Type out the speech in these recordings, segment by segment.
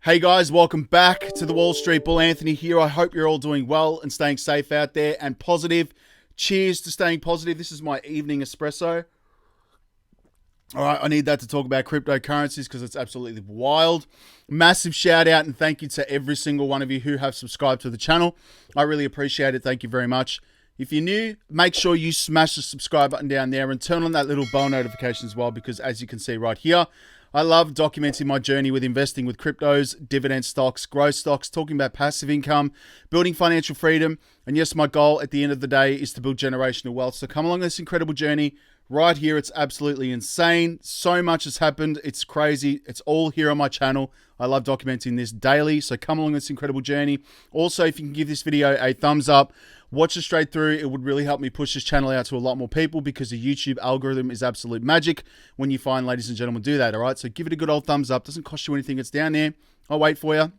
Hey guys, welcome back to the Wall Street Bull. Anthony here. I hope you're all doing well and staying safe out there and positive. Cheers to staying positive. This is my evening espresso. All right, I need that to talk about cryptocurrencies because it's absolutely wild. Massive shout out and thank you to every single one of you who have subscribed to the channel. I really appreciate it. Thank you very much. If you're new, make sure you smash the subscribe button down there and turn on that little bell notification as well, because as you can see right here, I love documenting my journey with investing with cryptos, dividend stocks, growth stocks, talking about passive income, building financial freedom. And yes, my goal at the end of the day is to build generational wealth. So come along this incredible journey right here. It's absolutely insane. So much has happened. It's crazy. It's all here on my channel. I love documenting this daily. So come along this incredible journey. Also, if you can give this video a thumbs up, watch it straight through. It would really help me push this channel out to a lot more people because the YouTube algorithm is absolute magic when you find, ladies and gentlemen, do that. All right. So give it a good old thumbs up. Doesn't cost you anything. It's down there. I'll wait for you.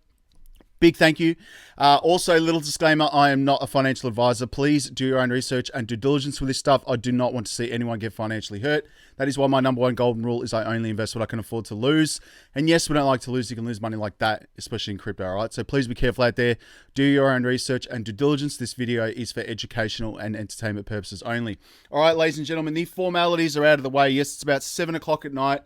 Big thank you. Also, little disclaimer, I am not a financial advisor. Please do your own research and due diligence with this stuff. I do not want to see anyone get financially hurt. That is why my number one golden rule is I only invest what I can afford to lose. And yes, we don't like to lose. You can lose money like that, especially in crypto, all right? So please be careful out there. Do your own research and due diligence. This video is for educational and entertainment purposes only. All right, ladies and gentlemen, the formalities are out of the way. Yes, it's about 7 o'clock at night.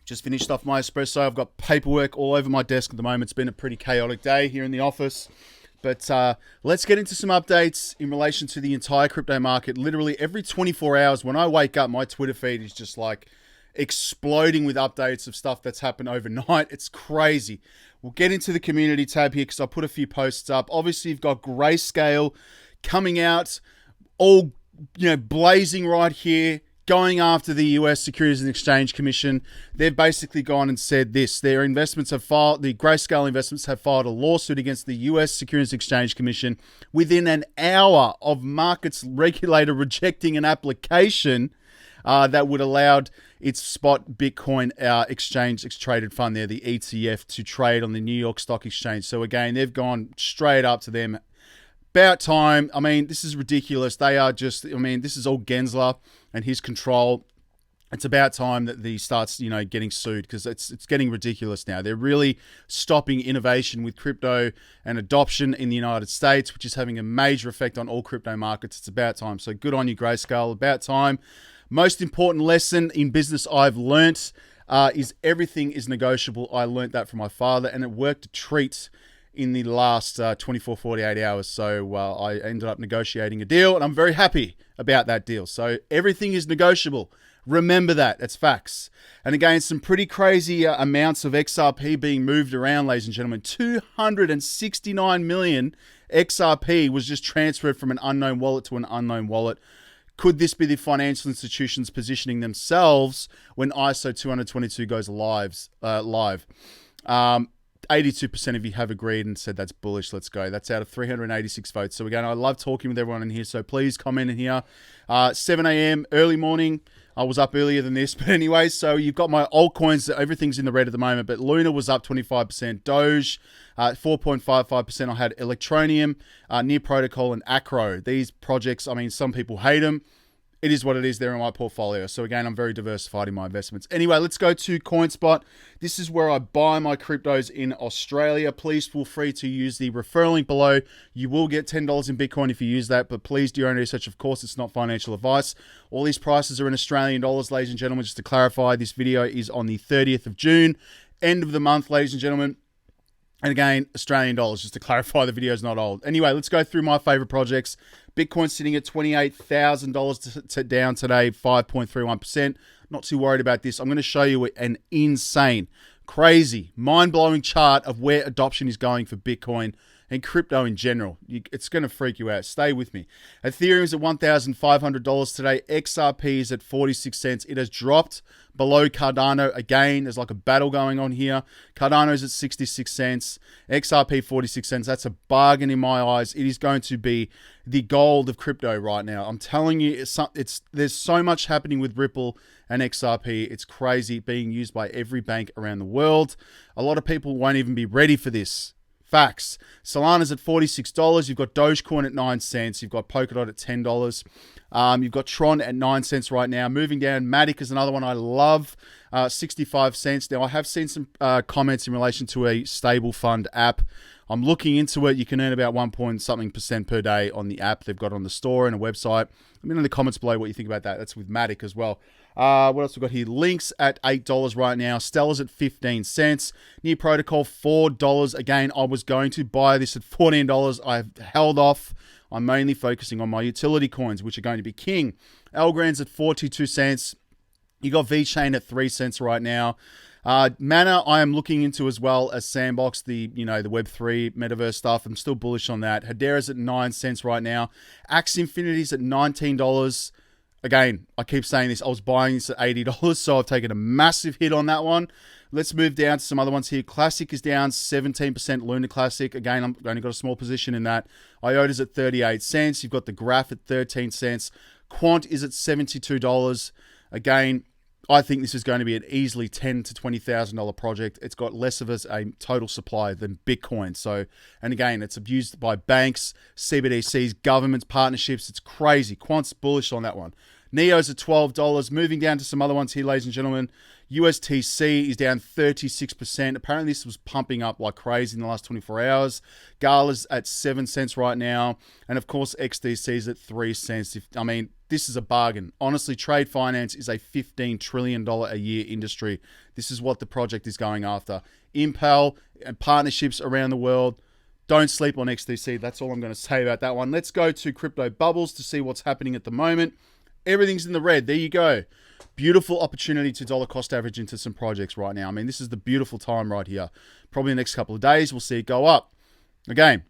Just finished off my espresso. I've got paperwork all over my desk at the moment. It's been a pretty chaotic day here in the office. But let's get into some updates in relation to the entire crypto market. Literally every 24 hours when I wake up, my Twitter feed is just like exploding with updates of stuff that's happened overnight. It's crazy. We'll get into the community tab here because I put a few posts up. Obviously, you've got Grayscale coming out, all blazing right here, going after the US Securities and Exchange Commission. They've basically gone and said this. Their investments have filed, the Grayscale investments have filed a lawsuit against the US Securities and Exchange Commission within an hour of markets regulator rejecting an application that would allow its spot Bitcoin exchange traded fund there, the ETF, to trade on the New York Stock Exchange. So again, they've gone straight up to them. About time. I mean, this is ridiculous. They are just, this is all Gensler and his control. It's about time that he starts, getting sued because it's getting ridiculous now. They're really stopping innovation with crypto and adoption in the United States, which is having a major effect on all crypto markets. It's about time. So good on you, Grayscale. About time. Most important lesson in business I've learnt is everything is negotiable. I learnt that from my father, and it worked a treat in the last 24, 48 hours. So I ended up negotiating a deal, and I'm very happy about that deal. So everything is negotiable. Remember that. It's facts. And again, some pretty crazy amounts of XRP being moved around, ladies and gentlemen. 269 million XRP was just transferred from an unknown wallet to an unknown wallet. Could this be the financial institutions positioning themselves when ISO20022 goes live? 82% of you have agreed and said that's bullish. Let's go. That's out of 386 votes. So again, I love talking with everyone in here. So please comment in here. 7 a.m. early morning. I was up earlier than this, but anyway, so you've got my altcoins. Everything's in the red at the moment, but Luna was up 25%. Doge, 4.55%. I had Electronium, Near Protocol, and Acro. These projects, some people hate them. It is what it is. They're in my portfolio. So again, I'm very diversified in my investments. Anyway, let's go to Coinspot. This is where I buy my cryptos in Australia. Please feel free to use the referral link below. You will get $10 in Bitcoin if you use that, but please do your own research. Of course, it's not financial advice. All these prices are in Australian dollars, ladies and gentlemen. Just to clarify, this video is on the 30th of June, end of the month, ladies and gentlemen. And again, Australian dollars, just to clarify, the video is not old. Anyway, let's go through my favorite projects. Bitcoin sitting at $28,000 down today, 5.31%. Not too worried about this. I'm going to show you an insane, crazy, mind-blowing chart of where adoption is going for Bitcoin and crypto in general. It's going to freak you out. Stay with me. Ethereum is at $1,500 today. XRP is at 46 cents. It has dropped below Cardano again. There's like a battle going on here. Cardano is at 66 cents. XRP 46 cents. That's a bargain in my eyes. It is going to be the gold of crypto right now. I'm telling you, there's so much happening with Ripple and XRP. It's crazy, being used by every bank around the world. A lot of people won't even be ready for this Facts. Solana's at $46. You've got Dogecoin at 9 cents. You've got Polkadot at $10. You've got Tron at 9 cents right now. Moving down, Matic is another one I love, 65 cents. Now, I have seen some comments in relation to a stable fund app. I'm looking into it. You can earn about 1 point something % per day on the app they've got on the store and a website. Let me know in the comments below what you think about that. That's with Matic as well. What else we got here? Links at $8 right now. Stella's at 15 cents. Near Protocol, $4. Again, I was going to buy this at $14. I've held off. I'm mainly focusing on my utility coins, which are going to be king. Algorand's at 42 cents. You got VeChain at 3 cents right now. Mana, I am looking into as well as Sandbox, the Web3 metaverse stuff. I'm still bullish on that. Hedera's at 9 cents right now. Xinfinity's at $19. Again, I keep saying this. I was buying this at $80, so I've taken a massive hit on that one. Let's move down to some other ones here. Classic is down 17%. Luna Classic. Again, I've only got a small position in that. Iota's at 38 cents. You've got the Graph at 13 cents. Quant is at $72. Again, I think this is going to be an easily $10,000 to $20,000 project. It's got less of a total supply than Bitcoin. So, and again, it's abused by banks, CBDCs, governments, partnerships. It's crazy. Quant's bullish on that one. Neo's at $12. Moving down to some other ones here, ladies and gentlemen. USTC is down 36%. Apparently, this was pumping up like crazy in the last 24 hours. Gala's at 7 cents right now. And of course, XDC is at 3 cents. This is a bargain. Honestly, trade finance is a $15 trillion a year industry. This is what the project is going after. Impel and partnerships around the world. Don't sleep on XDC. That's all I'm going to say about that one. Let's go to crypto bubbles to see what's happening at the moment. Everything's in the red. There you go. Beautiful opportunity to dollar cost average into some projects right now. This is the beautiful time right here. Probably the next couple of days, we'll see it go up. Again,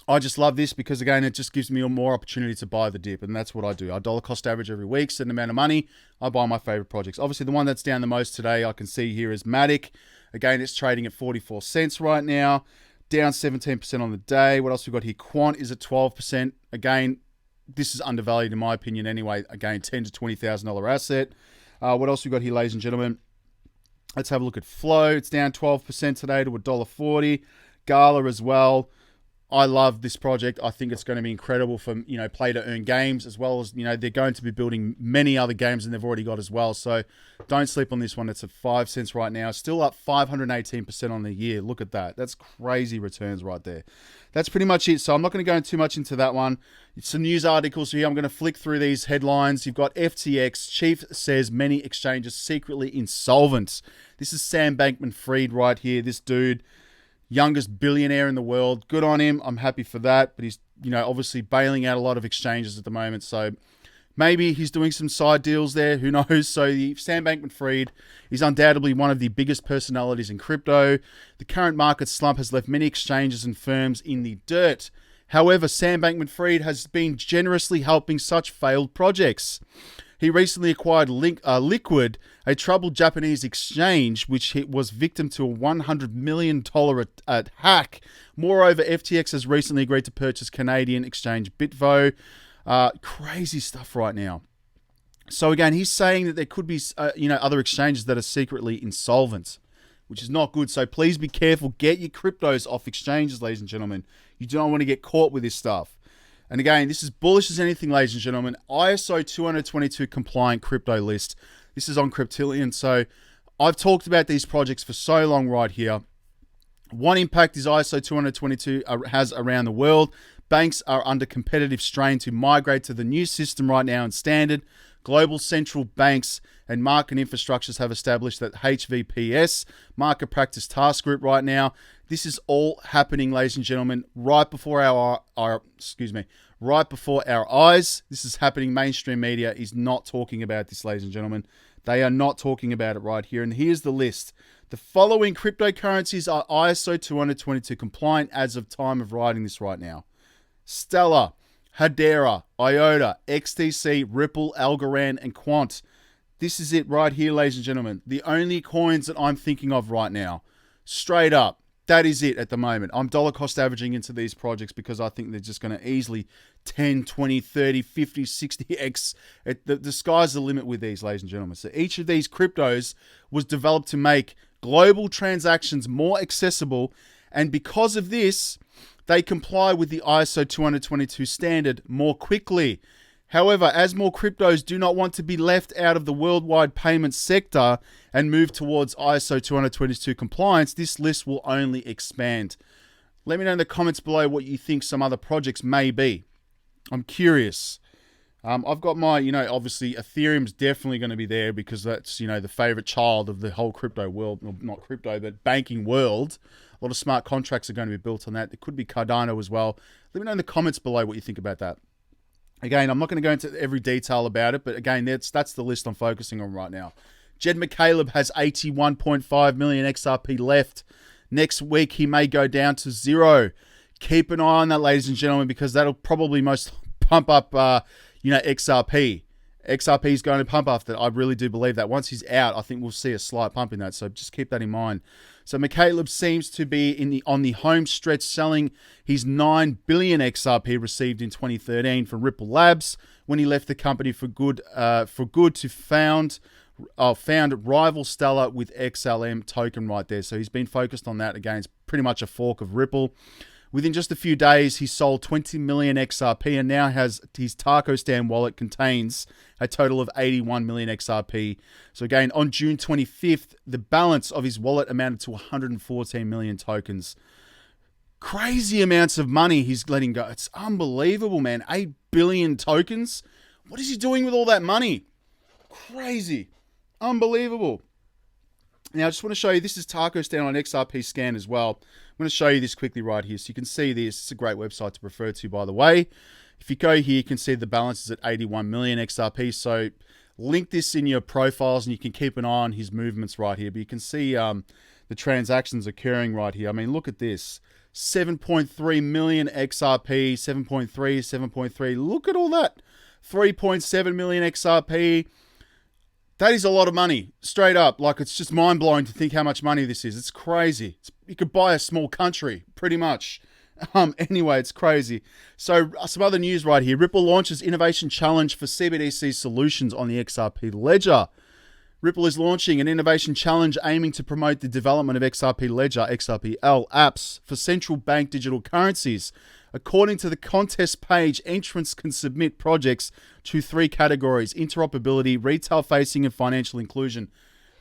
I just love this because, again, it just gives me more opportunity to buy the dip, and that's what I do. I dollar cost average every week, set an amount of money. I buy my favorite projects. Obviously, the one that's down the most today I can see here is Matic. Again, it's trading at 44 cents right now, down 17% on the day. What else we got here? Quant is at 12%. Again, this is undervalued in my opinion anyway. Again, $10,000 to $20,000 asset. What else we got here, ladies and gentlemen? Let's have a look at Flow. It's down 12% today to $1.40. Gala as well. I love this project. I think it's going to be incredible for, play to earn games, as well as, they're going to be building many other games than they've already got as well. So don't sleep on this one. It's at 5 cents right now. Still up 518% on the year. Look at that. That's crazy returns right there. That's pretty much it. So I'm not going to go too much into that one. It's some news articles here. I'm going to flick through these headlines. You've got FTX. Chief says many exchanges secretly insolvent. This is Sam Bankman-Fried right here. This dude, youngest billionaire in the world. Good on him. I'm happy for that. But he's, obviously bailing out a lot of exchanges at the moment. So maybe he's doing some side deals there. Who knows? So Sam Bankman-Fried is undoubtedly one of the biggest personalities in crypto. The current market slump has left many exchanges and firms in the dirt. However, Sam Bankman-Fried has been generously helping such failed projects. He recently acquired Liquid, a troubled Japanese exchange, which was victim to a $100 million hack. Moreover, FTX has recently agreed to purchase Canadian exchange Bitvo. Crazy stuff right now. So again, he's saying that there could be, other exchanges that are secretly insolvent, which is not good. So please be careful. Get your cryptos off exchanges, ladies and gentlemen. You don't want to get caught with this stuff. And again, this is bullish as anything, ladies and gentlemen. ISO20022 compliant crypto list. This is on Cryptillion. So I've talked about these projects for so long right here. One impact is ISO20022 has around the world. Banks are under competitive strain to migrate to the new system right now and standard. Global central banks and market infrastructures have established that HVPS, Market Practice Task Group right now. This is all happening, ladies and gentlemen, right before our eyes. This is happening. Mainstream media is not talking about this, ladies and gentlemen. They are not talking about it right here. And here's the list. The following cryptocurrencies are ISO 20022 compliant as of time of writing this right now. Stellar, Hedera, Iota, XDC, Ripple, Algorand, and Quant. This is it right here, ladies and gentlemen. The only coins that I'm thinking of right now. Straight up. That is it at the moment. I'm dollar cost averaging into these projects because I think they're just going to easily 10, 20, 30, 50, 60x. The sky's the limit with these, ladies and gentlemen. So each of these cryptos was developed to make global transactions more accessible And because of this, they comply with the ISO20022 standard more quickly. However, as more cryptos do not want to be left out of the worldwide payment sector and move towards ISO20022 compliance, this list will only expand. Let me know in the comments below what you think some other projects may be. I'm curious. I've got my, obviously Ethereum's definitely going to be there because that's, the favorite child of the whole crypto world. Well, not crypto, but banking world. A lot of smart contracts are going to be built on that. There could be Cardano as well. Let me know in the comments below what you think about that. Again, I'm not going to go into every detail about it, but again, that's the list I'm focusing on right now. Jed McCaleb has 81.5 million XRP left. Next week, he may go down to 0. Keep an eye on that, ladies and gentlemen, because that'll probably most pump up, XRP. XRP is going to pump after that. I really do believe that. Once he's out, I think we'll see a slight pump in that. So just keep that in mind. So McCaleb seems to be on the home stretch, selling his 9 billion XRP received in 2013 from Ripple Labs when he left the company for good to found rival Stellar with XLM token right there. So he's been focused on that. Again, it's pretty much a fork of Ripple. Within just a few days, he sold 20 million XRP and now has his Taco Stand wallet contains a total of 81 million XRP. So again, on June 25th, the balance of his wallet amounted to 114 million tokens. Crazy amounts of money he's letting go. It's unbelievable, man. 8 billion tokens. What is he doing with all that money? Crazy. Unbelievable. Now, I just want to show you, this is Taco Stand on XRP Scan as well. I'm going to show you this quickly right here so you can see this. It's a great website to refer to, by the way. If you go here, you can see the balance is at 81 million XRP. So link this in your profiles and you can keep an eye on his movements right here. But you can see the transactions occurring right here. I mean, look at this. 7.3 million XRP, 7.3, 7.3. Look at all that. 3.7 million XRP. That is a lot of money, straight up. Like, it's just mind-blowing to think how much money this is. It's crazy. You could buy a small country, pretty much. Anyway, it's crazy. So, some other news right here. Ripple launches Innovation Challenge for CBDC solutions on the XRP Ledger. Ripple is launching an Innovation Challenge aiming to promote the development of XRP Ledger, XRPL apps for central bank digital currencies. According to the contest page, entrants can submit projects to 3 categories: interoperability, retail-facing, and financial inclusion.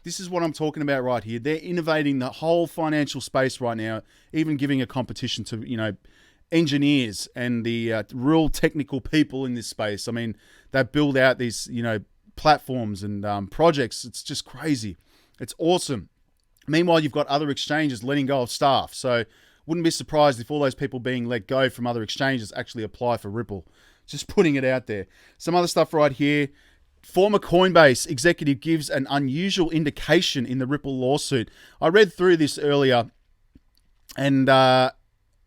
This is what I'm talking about right here. They're innovating the whole financial space right now, even giving a competition to, engineers and the real technical people in this space. I mean, they build out these, platforms and projects. It's just crazy. It's awesome. Meanwhile, you've got other exchanges letting go of staff. So wouldn't be surprised if all those people being let go from other exchanges actually apply for Ripple. Just putting it out there. Some other stuff right here. Former Coinbase executive gives an unusual indication in the Ripple lawsuit. I read through this earlier, and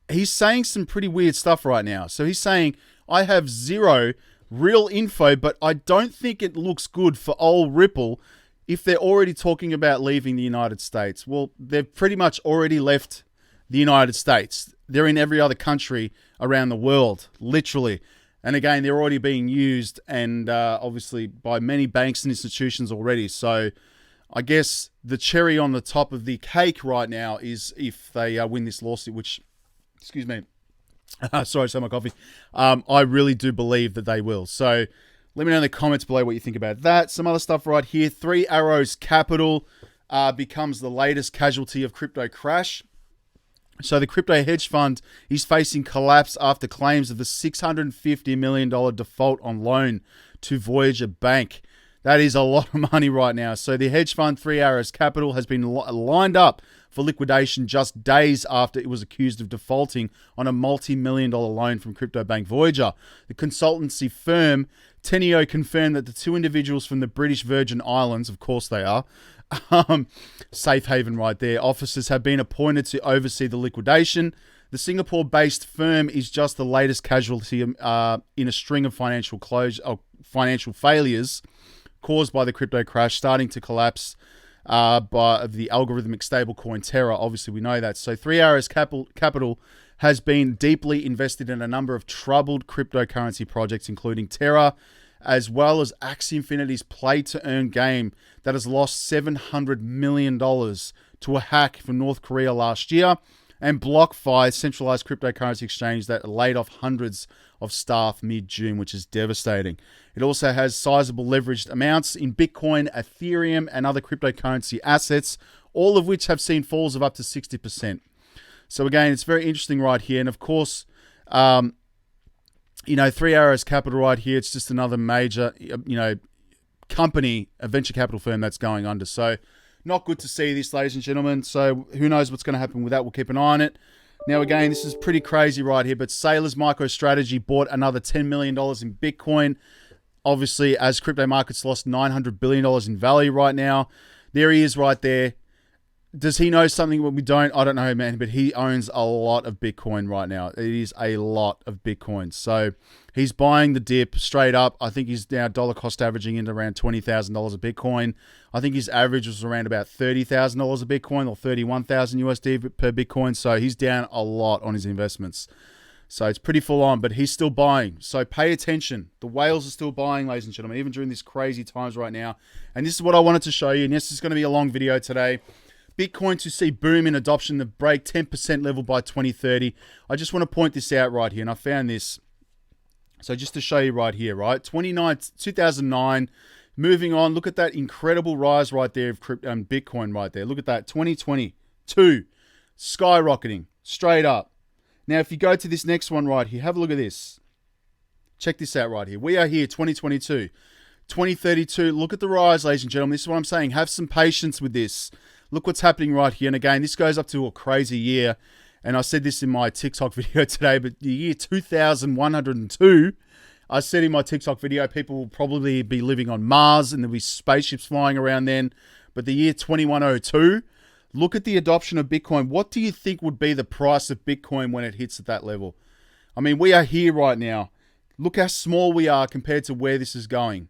he's saying some pretty weird stuff right now. So he's saying, I have zero real info, but I don't think it looks good for old Ripple if they're already talking about leaving the United States. Well, they've pretty much already left the United States. They're in every other country around the world, literally. And again, they're already being used and obviously by many banks and institutions already. So I guess the cherry on the top of the cake right now is if they win this lawsuit, which, excuse me, sorry, so my coffee. I really do believe that they will. So let me know in the comments below what you think about that. Some other stuff right here. 3 Arrows Capital becomes the latest casualty of crypto crash. So the crypto hedge fund is facing collapse after claims of the $650 million default on loan to Voyager Bank. That is a lot of money right now. So the hedge fund 3 Arrows Capital has been lined up for liquidation just days after it was accused of defaulting on a multi-million-dollar loan from crypto bank Voyager. The consultancy firm Teneo confirmed that the 2 individuals from the British Virgin Islands, of course they are, safe haven right there, officers have been appointed to oversee the liquidation. The Singapore-based firm is just the latest casualty in a string of financial failures caused by the crypto crash, starting to collapse by the algorithmic stablecoin Terra. Obviously, we know that. So 3 Arrows Capital has been deeply invested in a number of troubled cryptocurrency projects, including Terra, as well as Axie Infinity's play-to-earn game that has lost $700 million to a hack from North Korea last year, and BlockFi, centralized cryptocurrency exchange that laid off hundreds of staff mid-June, which is devastating. It also has sizable leveraged amounts in Bitcoin, Ethereum, and other cryptocurrency assets, all of which have seen falls of up to 60%. So again, it's very interesting right here. And of course, Three Arrows Capital right here, it's just another major, company, a venture capital firm that's going under. So not good to see this, ladies and gentlemen. So who knows what's going to happen with that? We'll keep an eye on it. Now, again, this is pretty crazy right here, but Sailor's MicroStrategy bought another $10 million in Bitcoin. Obviously, as crypto markets lost $900 billion in value right now. There he is right there. Does he know something that we don't? I don't know, man, but he owns a lot of Bitcoin right now. It is a lot of Bitcoin. So he's buying the dip straight up. I think he's now dollar cost averaging into around $20,000 a Bitcoin. I think his average was around about $30,000 a Bitcoin or 31,000 USD per Bitcoin. So he's down a lot on his investments. So it's pretty full on, but he's still buying. So pay attention. The whales are still buying, ladies and gentlemen, even during these crazy times right now. And this is what I wanted to show you. And this is going to be a long video today. Bitcoin to see boom in adoption to break 10% level by 2030. I just want to point this out right here, and I found this. So just to show you right here, right? 2009, moving on. Look at that incredible rise right there of Bitcoin right there. Look at that, 2022, skyrocketing, straight up. Now, if you go to this next one right here, have a look at this. Check this out right here. We are here, 2022. 2032, look at the rise, ladies and gentlemen. This is what I'm saying. Have some patience with this. Look what's happening right here. And again, this goes up to a crazy year. And I said this in my TikTok video today, but the year 2102, I said in my TikTok video, people will probably be living on Mars and there'll be spaceships flying around then. But the year 2102, look at the adoption of Bitcoin. What do you think would be the price of Bitcoin when it hits at that level? I mean, we are here right now. Look how small we are compared to where this is going.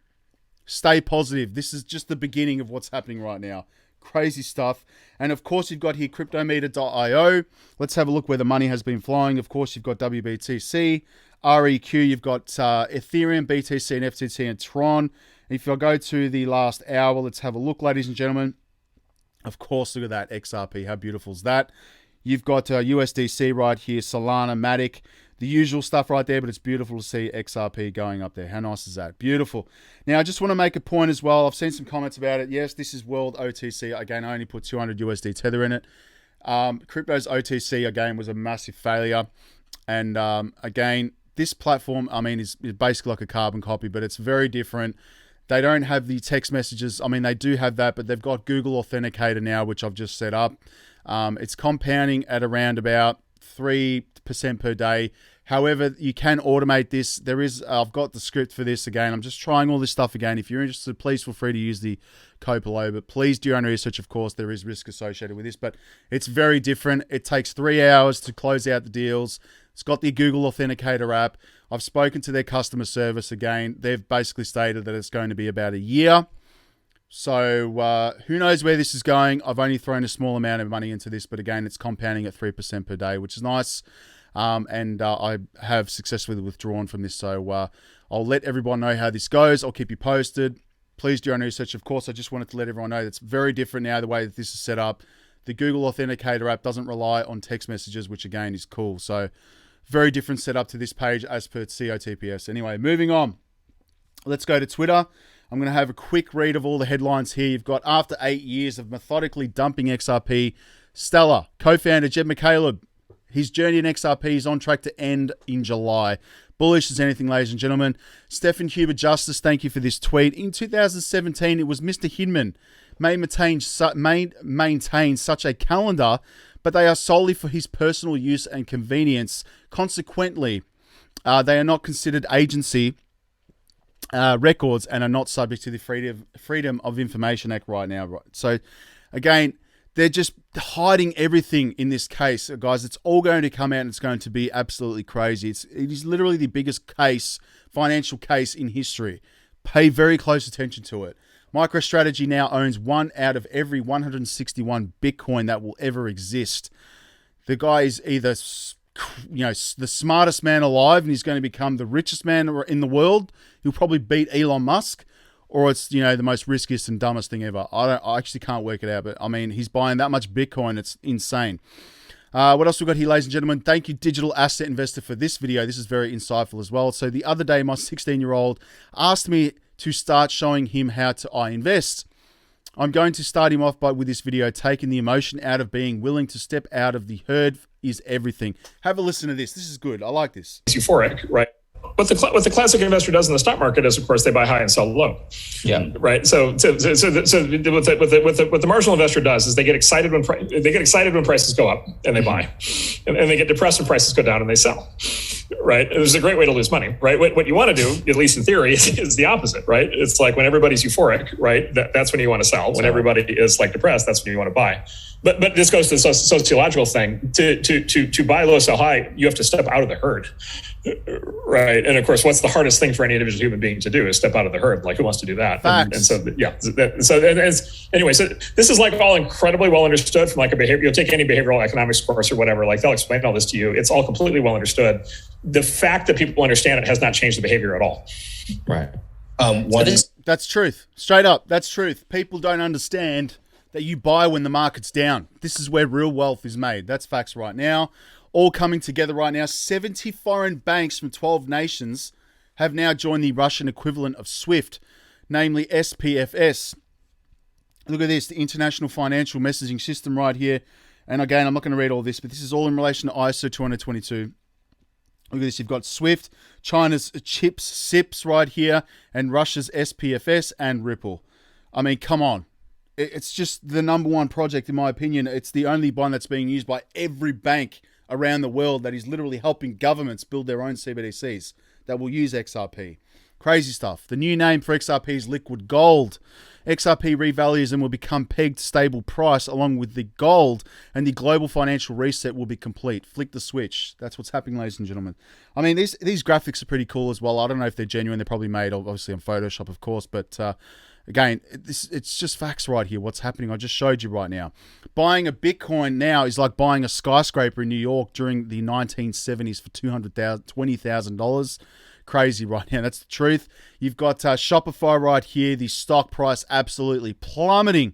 Stay positive. This is just the beginning of what's happening right now. Crazy stuff. And of course, you've got here Cryptometer.io. Let's have a look where the money has been flowing. Of course, you've got WBTC, REQ, you've got Ethereum, BTC, and FTT, and Tron. And if I go to the last hour, let's have a look, ladies and gentlemen. Of course, look at that XRP. How beautiful is that? You've got USDC right here, Solana, Matic, the usual stuff right there, but it's beautiful to see XRP going up there. How nice is that? Beautiful. Now, I just want to make a point as well. I've seen some comments about it. Yes, this is World OTC. Again, I only put 200 USD Tether in it. Crypto's OTC, again, was a massive failure. And again, this platform, I mean, is basically like a carbon copy, but it's very different. They don't have the text messages. I mean, they do have that, but they've got Google Authenticator now, which I've just set up. It's compounding at around about 3% per day. However, you can automate this. I've got the script for this again. I'm just trying all this stuff again. If you're interested, please feel free to use the code below. But please do your own research, of course. There is risk associated with this, but it's very different. It takes 3 hours to close out the deals. It's got the Google Authenticator app. I've spoken to their customer service again. They've basically stated that it's going to be about a year. So who knows where this is going. I've only thrown a small amount of money into this, but again, it's compounding at 3% per day, which is nice. And I have successfully withdrawn from this. So I'll let everyone know how this goes. I'll keep you posted. Please do your own research. Of course, I just wanted to let everyone know that's very different now, the way that this is set up. The Google Authenticator app doesn't rely on text messages, which again is cool. So very different setup to this page as per COTPS. Anyway, moving on. Let's go to Twitter. I'm going to have a quick read of all the headlines here. You've got, after 8 years of methodically dumping XRP, Stellar co-founder Jed McCaleb, his journey in XRP is on track to end in July. Bullish as anything, ladies and gentlemen. Stephen Huber Justice, thank you for this tweet. In 2017, it was Mr. Hinman may maintain such a calendar, but they are solely for his personal use and convenience. Consequently, they are not considered agency records and are not subject to the Freedom of Information Act right now. Right? So, again, they're just hiding everything in this case, guys. It's all going to come out and it's going to be absolutely crazy. It is literally the biggest case, financial case in history. Pay very close attention to it. MicroStrategy now owns 1 out of every 161 Bitcoin that will ever exist. The guy is either, the smartest man alive and he's going to become the richest man in the world. He'll probably beat Elon Musk. Or it's, the most riskiest and dumbest thing ever. I actually can't work it out, but I mean, he's buying that much Bitcoin. It's insane. What else we got here, ladies and gentlemen? Thank you, Digital Asset Investor, for this video. This is very insightful as well. So the other day, my 16-year-old asked me to start showing him how to invest. I'm going to start him off with this video, taking the emotion out of being willing to step out of the herd is everything. Have a listen to this. This is good. I like this. It's euphoric, right? What the classic investor does in the stock market is, of course, they buy high and sell low. Yeah. Right. So what the marginal investor does is they get excited when prices go up and they buy, and they get depressed when prices go down and they sell. Right. There's a great way to lose money. Right. What you want to do, at least in theory, is the opposite. Right. It's like when everybody's euphoric. Right. That's when you want to sell. When everybody is like depressed, that's when you want to buy. But this goes to the sociological thing. To buy low, sell high, you have to step out of the herd. Right. And of course, what's the hardest thing for any individual human being to do is step out of the herd. Like, who wants to do that? Facts. Anyway, so this is like all incredibly well understood from like a behavior. You'll take any behavioral economics course or whatever, like they'll explain all this to you. It's all completely well understood. The fact that people understand it has not changed the behavior at all. Right. That's truth. Straight up. That's truth. People don't understand that you buy when the market's down. This is where real wealth is made. That's facts right now. All coming together right now. 70 foreign banks from 12 nations have now joined the Russian equivalent of SWIFT, namely SPFS. Look at this, the International Financial Messaging System right here. And again, I'm not going to read all this, but this is all in relation to ISO20022. Look at this, you've got SWIFT, China's CHIPS, SIPS right here, and Russia's SPFS and Ripple. I mean, come on. It's just the number one project, in my opinion. It's the only one that's being used by every bank around the world that is literally helping governments build their own CBDCs that will use XRP. Crazy stuff. The new name for XRP is liquid gold. XRP revalues and will become pegged stable price along with the gold, and the global financial reset will be complete. Flick the switch. That's what's happening, ladies and gentlemen. I mean, these graphics are pretty cool as well. I don't know if they're genuine. They're probably made, obviously, on Photoshop, of course, but again, it's just facts right here. What's happening? I just showed you right now. Buying a Bitcoin now is like buying a skyscraper in New York during the 1970s for $20,000. Crazy right now. That's the truth. You've got Shopify right here. The stock price absolutely plummeting.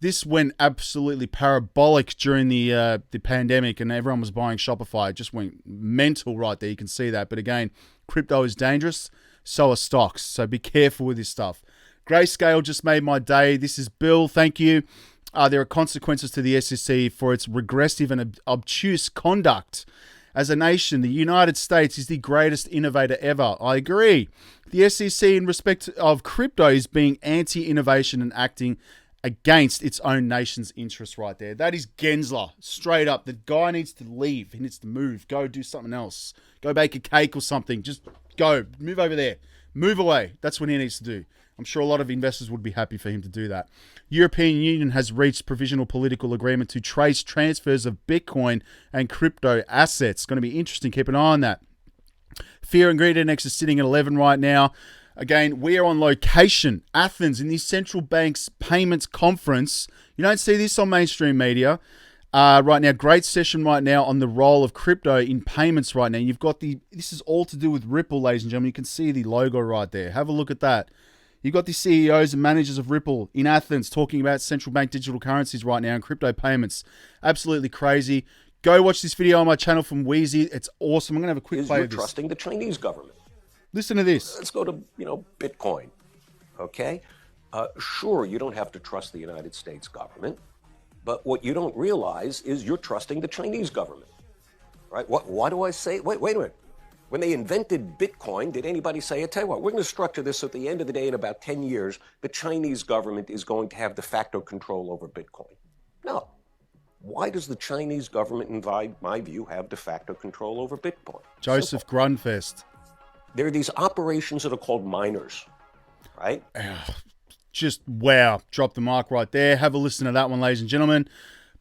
This went absolutely parabolic during the pandemic, and everyone was buying Shopify. It just went mental right there. You can see that. But again, crypto is dangerous. So are stocks. So be careful with this stuff. Grayscale just made my day. This is Bill. Thank you. There are consequences to the SEC for its regressive and obtuse conduct. As a nation, the United States is the greatest innovator ever. I agree. The SEC, in respect of crypto, is being anti-innovation and acting against its own nation's interests right there. That is Gensler. Straight up. The guy needs to leave. He needs to move. Go do something else. Go bake a cake or something. Just go. Move over there. Move away. That's what he needs to do. I'm sure a lot of investors would be happy for him to do that. European Union has reached provisional political agreement to trace transfers of Bitcoin and crypto assets. Going to be interesting. Keep an eye on that. Fear and Greed Index is sitting at 11 right now. Again, we are on location. Athens in the Central Bank's Payments Conference. You don't see this on mainstream media. Right now, great session right now on the role of crypto in payments right now. You've got this is all to do with Ripple, ladies and gentlemen. You can see the logo right there. Have a look at that. You've got the CEOs and managers of Ripple in Athens talking about central bank digital currencies right now and crypto payments. Absolutely crazy. Go watch this video on my channel from Wheezy. It's awesome. I'm going to have a quick play of this. You're trusting the Chinese government. Listen to this. Let's go to, Bitcoin. Okay? Sure, you don't have to trust the United States government, but what you don't realize is you're trusting the Chinese government. Right? Why do I say, wait a minute. When they invented Bitcoin, did anybody say, I tell you what, we're going to structure this so at the end of the day, in about 10 years, the Chinese government is going to have de facto control over Bitcoin? No. Why does the Chinese government, in my view, have de facto control over Bitcoin? Joseph Grunfest. There are these operations that are called miners, right? Just wow. Drop the mic right there. Have a listen to that one, ladies and gentlemen.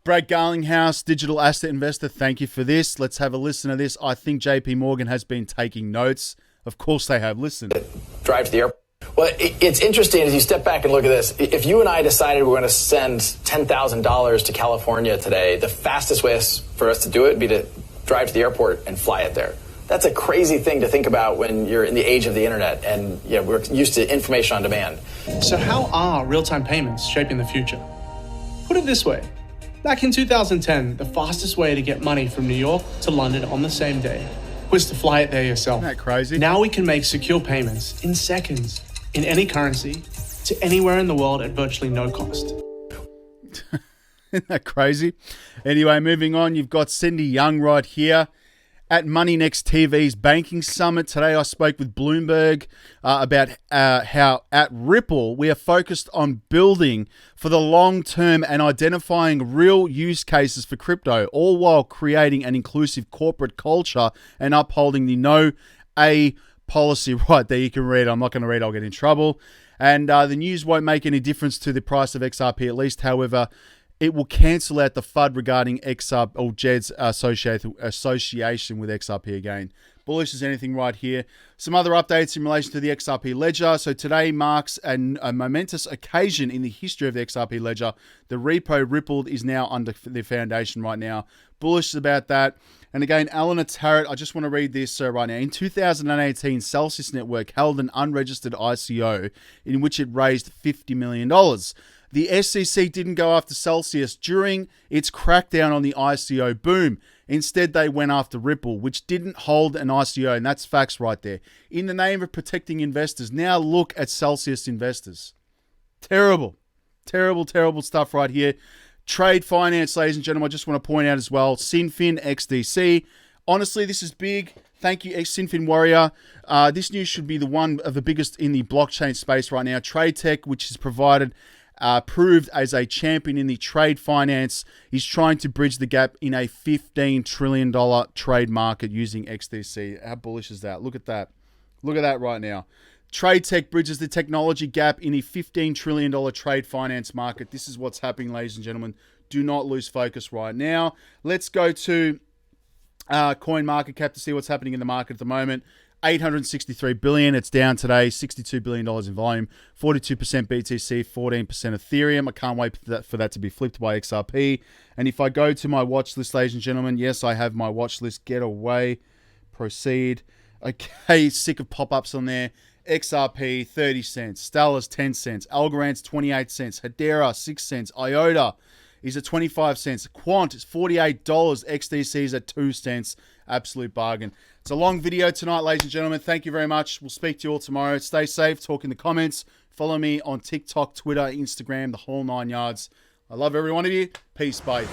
Brad Garlinghouse, digital asset investor, thank you for this. Let's have a listen to this. I think JP Morgan has been taking notes. Of course they have. Listen. Drive to the airport. Well, it's interesting as you step back and look at this. If you and I decided we're going to send $10,000 to California today, the fastest way for us to do it would be to drive to the airport and fly it there. That's a crazy thing to think about when you're in the age of the internet and we're used to information on demand. So how are real-time payments shaping the future? Put it this way. Back in 2010, the fastest way to get money from New York to London on the same day was to fly it there yourself. Isn't that crazy? Now we can make secure payments in seconds, in any currency, to anywhere in the world at virtually no cost. Isn't that crazy? Anyway, moving on, you've got Cindy Young right here at Money Next TV's Banking Summit. Today I spoke with Bloomberg about how at Ripple we are focused on building for the long term and identifying real use cases for crypto, all while creating an inclusive corporate culture and upholding the no A policy. Right there, you can read. I'm not going to read, I'll get in trouble. And the news won't make any difference to the price of XRP, at least. However, it will cancel out the FUD regarding XRP or Jed's association with XRP again. Bullish as anything right here. Some other updates in relation to the XRP ledger. So today marks a momentous occasion in the history of the XRP ledger. The repo Ripple is now under the foundation right now. Bullish about that. And again, Eleanor Tarrant, I just want to read this right now. In 2018, Celsius Network held an unregistered ICO in which it raised $50 million. The SEC didn't go after Celsius during its crackdown on the ICO boom. Instead, they went after Ripple, which didn't hold an ICO, and that's facts right there. In the name of protecting investors, now look at Celsius investors. Terrible, terrible, terrible stuff right here. Trade finance, ladies and gentlemen, I just want to point out as well, Xinfin, XDC. Honestly, this is big. Thank you, Xinfin Warrior. This news should be the one of the biggest in the blockchain space right now. Trade Tech, which is proved as a champion in the trade finance, is trying to bridge the gap in a $15 trillion trade market using XDC. How bullish is that? Look at that. Look at that right now. Trade Tech bridges the technology gap in a $15 trillion trade finance market. This is what's happening, ladies and gentlemen. Do not lose focus right now. Let's go to CoinMarketCap to see what's happening in the market at the moment. $863 billion. It's down today. $62 billion in volume. 42% BTC, 14% Ethereum. I can't wait for that to be flipped by XRP. And if I go to my watch list, ladies and gentlemen, yes, I have my watch list. Get away. Proceed. Okay, sick of pop-ups on there. XRP, 30 cents. Stellar's 10 cents. Algorand's 28 cents. Hedera, 6 cents. Iota is at 25 cents. Quant is $48. XDC is at 2 cents. Absolute bargain. It's a long video tonight, ladies and gentlemen. Thank you very much. We'll speak to you all tomorrow. Stay safe. Talk in the comments. Follow me on TikTok, Twitter, Instagram, the whole 9 yards. I love every one of you. Peace. Bye.